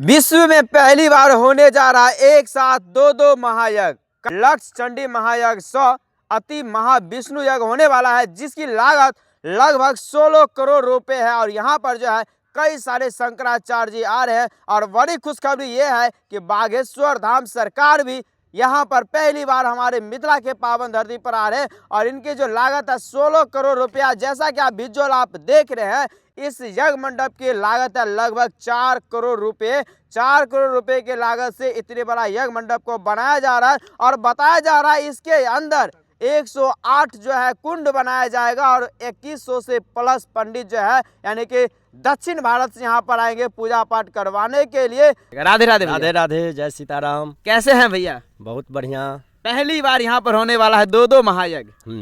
विश्व में पहली बार होने जा रहा है एक साथ दो महायज्ञ। लक्ष्य चंडी महायज्ञ 100 अति महाविष्णु यज्ञ होने वाला है, जिसकी लागत लगभग 16 करोड़ रुपए है। और यहाँ पर जो है कई सारे शंकराचार्य जी आ रहे हैं। और बड़ी खुशखबरी ये है कि बागेश्वर धाम सरकार भी यहाँ पर पहली बार हमारे मिथिला के पावन धरती पर आ रहे हैं। और इनकी जो लागत है 16 करोड़ रुपया, जैसा कि आप विजुअल आप देख रहे हैं, इस यज्ञ मंडप की लागत है लगभग 4 करोड़ रुपए। 4 करोड़ रुपए की लागत से इतने बड़ा यज्ञ मंडप को बनाया जा रहा है। और बताया जा रहा है इसके अंदर 108 जो है कुंड बनाया जाएगा और 2100 से प्लस पंडित जो है यानी कि दक्षिण भारत से यहाँ पर आएंगे पूजा पाठ करवाने के लिए। राधे राधे राधे राधे, जय सीताराम। कैसे हैं भैया? बहुत बढ़िया। पहली बार यहाँ पर होने वाला है दो महायज्ञ।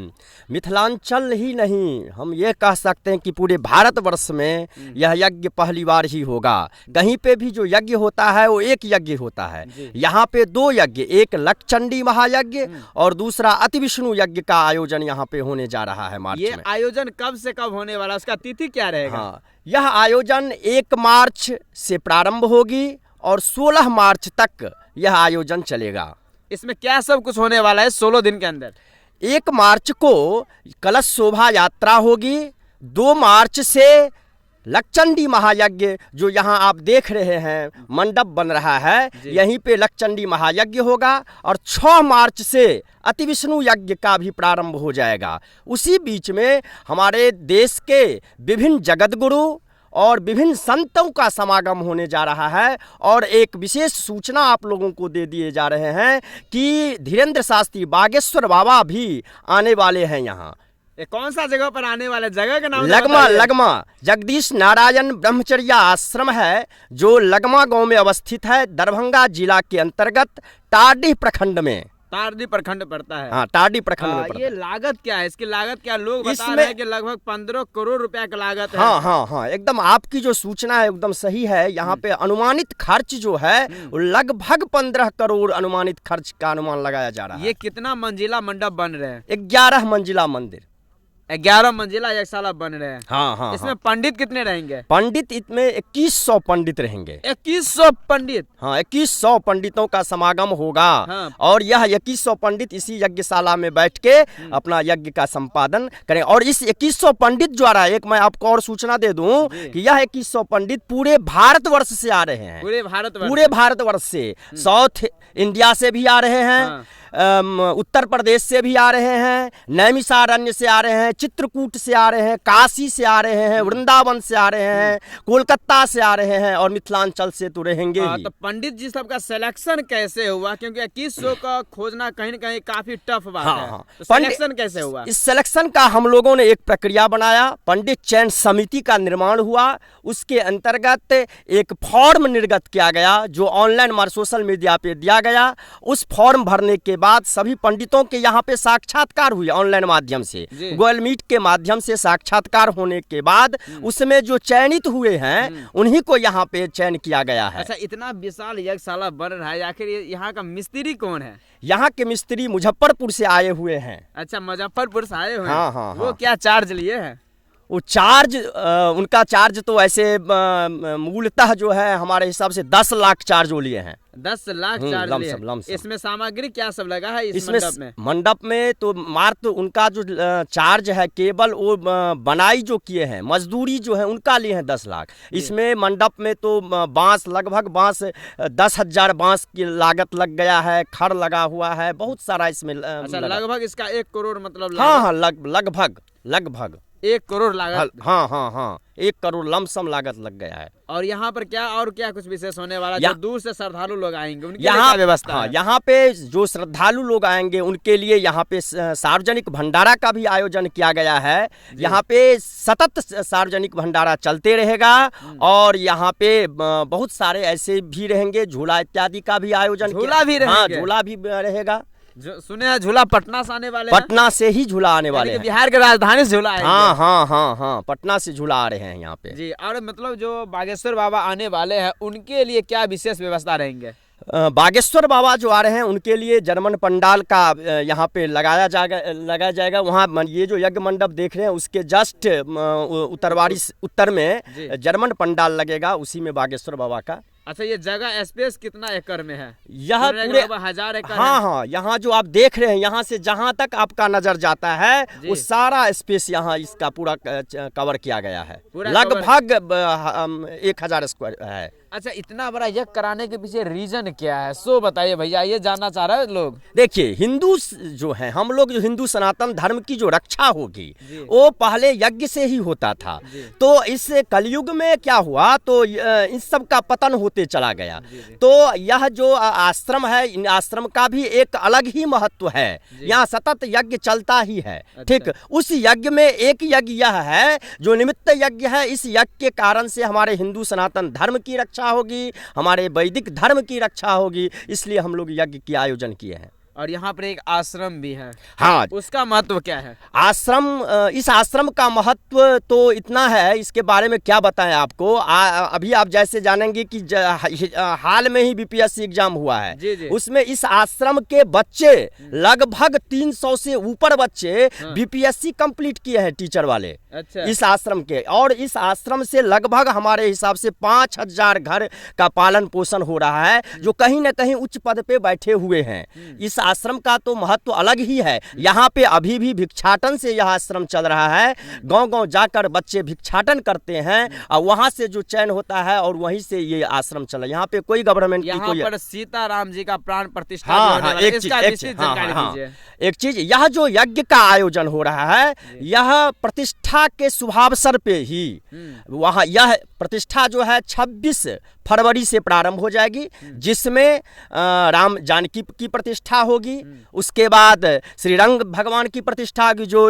मिथिलांचल ही नहीं, हम ये कह सकते हैं कि पूरे भारतवर्ष में यह यज्ञ पहली बार ही होगा। कहीं पे भी जो यज्ञ होता है वो एक यज्ञ होता है, यहाँ पे 2 यज्ञ, एक लक्षचंडी महायज्ञ और दूसरा अति विष्णु यज्ञ का आयोजन यहाँ पे होने जा रहा है मार्च में। ये आयोजन कब से कब होने वाला, उसका तिथि क्या रहेगा? हाँ, यह आयोजन 1 मार्च से प्रारंभ होगी और 16 मार्च तक यह आयोजन चलेगा। इसमें क्या सब कुछ होने वाला है 16 दिन के अंदर? 1 मार्च को कलश शोभा यात्रा होगी। 2 मार्च से लक्षचंडी महायज्ञ, जो यहाँ आप देख रहे हैं मंडप बन रहा है, यहीं पे लक्षचंडी महायज्ञ होगा। और 6 मार्च से अति विष्णु यज्ञ का भी प्रारंभ हो जाएगा। उसी बीच में हमारे देश के विभिन्न जगतगुरु और विभिन्न संतों का समागम होने जा रहा है। और एक विशेष सूचना आप लोगों को दे दिए जा रहे हैं कि धीरेन्द्र शास्त्री बागेश्वर बाबा भी आने वाले हैं यहाँ। कौन सा जगह पर आने वाले? जगह का नाम लगमा जगदीश नारायण ब्रह्मचर्य आश्रम है, जो लगमा गांव में अवस्थित है, दरभंगा जिला के अंतर्गत टारडीह प्रखंड में। टारडी प्रखंड पड़ता है। हाँ, टारडी प्रखंड में पड़ता ये लागत क्या है? इसकी लागत क्या? लोग बता रहे हैं कि लगभग 15 करोड़ रुपया की लागत है। हाँ, एकदम आपकी जो सूचना है एकदम सही है। यहाँ पे अनुमानित खर्च जो है लगभग 15 करोड़ अनुमानित खर्च का अनुमान लगाया जा रहा है। ये कितना मंजिला मंडप बन रहे हैं? 11 मंजिला मंदिर, 11 मंजिला यज्ञशाला बन रहे हैं। हाँ। इसमें पंडित कितने रहेंगे? पंडित इसमें 2100 पंडित रहेंगे। 2100 पंडित? हाँ, 2100 पंडितों का समागम होगा। हाँ। और यह 2100 पंडित इसी यज्ञशाला में बैठ के अपना यज्ञ का संपादन करें। और इस 2100 पंडित द्वारा एक मैं आपको और सूचना दे दूं कि यह 2100 पंडित पूरे भारतवर्ष से आ रहे हैं। पूरे भारतवर्ष से, साउथ इंडिया से भी आ रहे हैं। हाँ। उत्तर प्रदेश से भी आ रहे हैं, नैमिषारण्य से आ रहे हैं, चित्रकूट से आ रहे हैं, काशी से आ रहे हैं, वृंदावन से आ रहे हैं, कोलकाता से आ रहे हैं और मिथिलांचल से तो रहेंगे ही। तो पंडित जी सबका सिलेक्शन कैसे हुआ? क्योंकि 2100 का खोजना कहीं न कहीं काफी टफ बात है। तो सिलेक्शन कैसे हुआ? इस सिलेक्शन का हम लोगों ने एक प्रक्रिया बनाया। पंडित चयन समिति का निर्माण हुआ। उसके अंतर्गत एक फॉर्म निर्गत किया गया, जो ऑनलाइन सोशल मीडिया पे दिया गया। उस फॉर्म भरने के बाद सभी पंडितों के यहाँ पे साक्षात्कार हुए ऑनलाइन माध्यम से, गूगल मीट के माध्यम से साक्षात्कार होने के बाद उसमें जो चयनित हुए हैं उन्हीं को यहाँ पे चयन किया गया है। अच्छा, इतना विशाल यज्ञशाला बन रहा है, आखिर यहाँ का मिस्त्री कौन है? यहाँ के मिस्त्री मुजफ्फरपुर से आए हुए हैं। अच्छा, मुजफ्फरपुर से आए हुए हैं। हाँ। वो क्या चार्ज लिए हैं? वो चार्ज उनका चार्ज तो ऐसे मूलतः जो है हमारे हिसाब से 10 लाख चार्ज वो लिए हैं। 10 लाख चार्ज लिए हैं। इसमें सामग्री क्या सब लगा है इस मंडप में? तो मात्र उनका जो चार्ज है, केवल वो बनाई जो किए हैं, मजदूरी जो है उनका लिए हैं 10 लाख। इसमें मंडप में तो बांस, लगभग 10,000 बांस की लागत लग गया है, खड़ लगा हुआ है, बहुत सारा इसमें। अच्छा, लगभग इसका 1 करोड़ मतलब? हाँ, लगभग 1 करोड़ लागत। हाँ, 1 करोड़ लमसम लागत लग गया है। और यहाँ पर क्या कुछ विशेष होने वाला? जो दूर से श्रद्धालु लोग आएंगे उनके लिए क्या व्यवस्था? हाँ, यहाँ पे जो श्रद्धालु लोग आएंगे उनके लिए यहाँ पे सार्वजनिक भंडारा का भी आयोजन किया गया है। यहाँ पे सतत सार्वजनिक भंडारा चलते रहेगा। और यहाँ पे बहुत सारे ऐसे भी रहेंगे, झूला इत्यादि का भी आयोजन। झूला भी रहेगा। सुने हैं झूला पटना से आने वाले? पटना से ही झूला आने वाले हैं। बिहार के राजधानी से झूला आएंगे। हाँ, पटना से झूला आ रहे हैं यहाँ पे जी। और मतलब जो बागेश्वर बाबा आने वाले हैं उनके लिए क्या विशेष व्यवस्था रहेंगे? बागेश्वर बाबा जो आ रहे हैं उनके लिए जर्मन पंडाल का यहाँ पे लगाया जाएगा। वहाँ ये जो यज्ञ मंडप देख रहे हैं उसके जस्ट उत्तर में जर्मन पंडाल लगेगा, उसी में बागेश्वर बाबा का अच्छा, ये जगह स्पेस कितना एकड़ में है? यह पूरे 1000 एकड़ हाँ है? हाँ, यहाँ जो आप देख रहे हैं, यहाँ से जहाँ तक आपका नजर जाता है जी। वो सारा स्पेस यहाँ इसका पूरा कवर किया गया है। पूरा लगभग 1000 स्क्वायर है। अच्छा, इतना बड़ा यज्ञ कराने के पीछे रीजन क्या है, सो बताइए भैया, ये जानना चाह रहे हैं लोग। देखिए, हिंदू जो है, हम लोग जो हिंदू सनातन धर्म की जो रक्षा होगी जी। वो पहले यज्ञ से ही होता था। जी। तो इस कलयुग में क्या हुआ, तो इस सब का पतन होते चला गया। जी, जी। तो यह जो आश्रम है, इन आश्रम का भी एक अलग ही महत्व है। जी। यहाँ सतत यज्ञ चलता ही है। अच्छा। ठीक, उस यज्ञ में एक यज्ञ यह है जो निमित्त यज्ञ है। इस यज्ञ के कारण से हमारे हिंदू सनातन धर्म की रक्षा होगी, हमारे वैदिक धर्म की रक्षा होगी, इसलिए हम लोग यज्ञ की आयोजन किए हैं। और यहाँ पर एक आश्रम भी है, हाँ, उसका महत्व क्या है? आश्रम, इस आश्रम का महत्व तो इतना है, इसके बारे में क्या बताएं आपको। अभी आप जैसे जानेंगे कि हाल में ही बीपीएससी एग्जाम हुआ है। जी, जी। उसमें इस आश्रम के बच्चे लगभग 300 से ऊपर बच्चे हाँ। बीपीएससी कंप्लीट किए हैं, टीचर वाले। अच्छा। इस आश्रम के, और इस आश्रम से लगभग हमारे हिसाब से 5000 घर का पालन पोषण हो रहा है, जो कहीं ना कहीं उच्च पद पे बैठे हुए हैं। इस आश्रम का तो महत्व अलग ही है। यहाँ पे अभी भी भिक्षाटन से यह आश्रम चल रहा है। गांव-गांव जाकर बच्चे भिक्षाटन करते हैं और वहाँ से जो चयन होता है और वहीं से ये आश्रम चला। यहाँ पे कोई गवर्नमेंट की यहाँ कोई पर सीताराम जी का प्राण प्रतिष्ठा हाँ, भी होने हाँ, वाला है। एक चीज, इसका एक निश्चित चीज, हाँ, जानकारी हाँ, दीजिए। एक चीज, यह जो यज्ञ का आयोजन हो रहा है, यह प्रतिष्ठा के शुभावसर पे ही वहाँ यह प्रतिष्ठा जो है 26 फरवरी से प्रारंभ हो जाएगी, जिसमें राम जानकी की प्रतिष्ठा होगी। उसके बाद श्री रंग भगवान की प्रतिष्ठा होगी, जो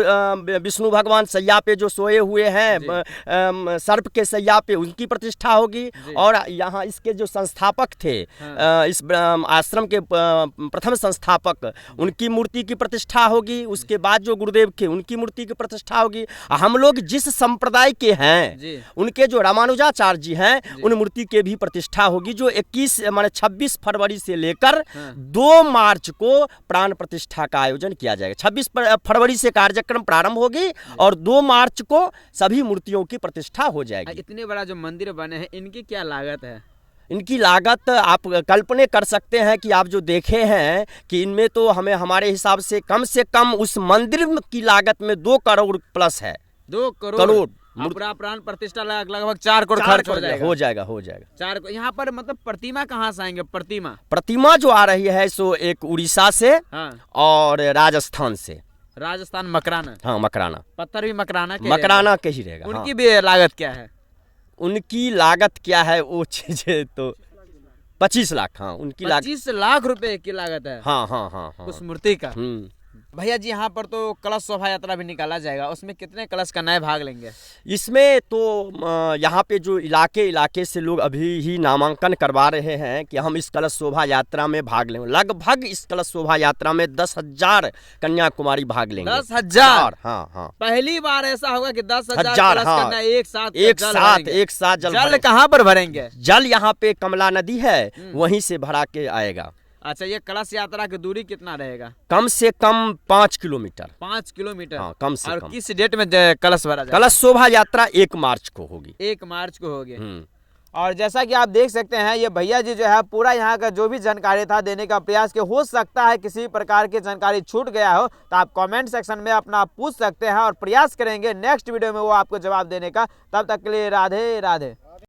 विष्णु भगवान सैया पे जो सोए हुए हैं, सर्प के सैया पे, उनकी प्रतिष्ठा होगी। और यहाँ इसके जो संस्थापक थे, इस आश्रम के प्रथम संस्थापक, उनकी मूर्ति की प्रतिष्ठा होगी। उसके बाद जो गुरुदेव के, उनकी मूर्ति की प्रतिष्ठा होगी। हम लोग जिस संप्रदाय के हैं, उनके जो रामानुजाचार्य जी हैं, उन मूर्ति के भी प्रतिष्ठा होगी, जो 26 फरवरी से लेकर 2 मार्च को प्राण प्रतिष्ठा का आयोजन किया जाएगा। 26 फरवरी से कार्यक्रम प्रारंभ होगी और 2 मार्च को सभी मूर्तियों की प्रतिष्ठा हो जाएगी। इतने बड़ा जो मंदिर बने हैं, इनकी क्या लागत है? इनकी लागत आप कल्पना कर सकते हैं कि आप जो देखे हैं कि इनमें तो हमें, हमारे हिसाब से कम उस मंदिर की लागत में 2 करोड़ प्लस है। 2 करोड़ पूरा प्राण प्रतिष्ठा लगभग 4 करोड़ खर्च हो जाएगा। 4 यहाँ पर मतलब प्रतिमा कहाँ से आएंगे? प्रतिमा जो आ रही है सो एक उड़ीसा से, हाँ, और राजस्थान से। राजस्थान मकराना? हाँ, मकराना। पत्थर भी मकराना के ही रहेगा। उनकी भी लागत क्या है? उनकी लागत क्या है वो चीजें तो 25 लाख। हाँ, उनकी 25 लाख रुपए की लागत है। हाँ, उस मूर्ति का। भैया जी, यहाँ पर तो कलश शोभा यात्रा भी निकाला जाएगा, उसमें कितने कलश का नए भाग लेंगे? इसमें तो यहाँ पे जो इलाके से लोग अभी ही नामांकन करवा रहे हैं कि हम इस कलश शोभा यात्रा में भाग लेंगे। लगभग इस कलश शोभा यात्रा में 10,000 कन्याकुमारी भाग लेंगे। 10,000? हाँ। पहली बार ऐसा होगा कि 10,000 कन्या एक साथ जल कहाँ पर भरेंगे? जल यहाँ पे कमला नदी है, वहीं से भरा के आएगा। अच्छा, ये कलश यात्रा की दूरी कितना रहेगा? कम से कम 5 किलोमीटर। 5 किलोमीटर? हाँ, कम से कम। और किस डेट में कलश भरा जाएगा? कलश शोभा यात्रा 1 मार्च को होगी। 1 मार्च को होगी। और जैसा कि आप देख सकते हैं, ये भैया जी जो है पूरा यहाँ का जो भी जानकारी था देने का प्रयास किया। हो सकता है किसी प्रकार की जानकारी छूट गया हो तो आप कमेंट सेक्शन में अपना पूछ सकते हैं और प्रयास करेंगे नेक्स्ट वीडियो में वो आपको जवाब देने का। तब तक के लिए राधे राधे।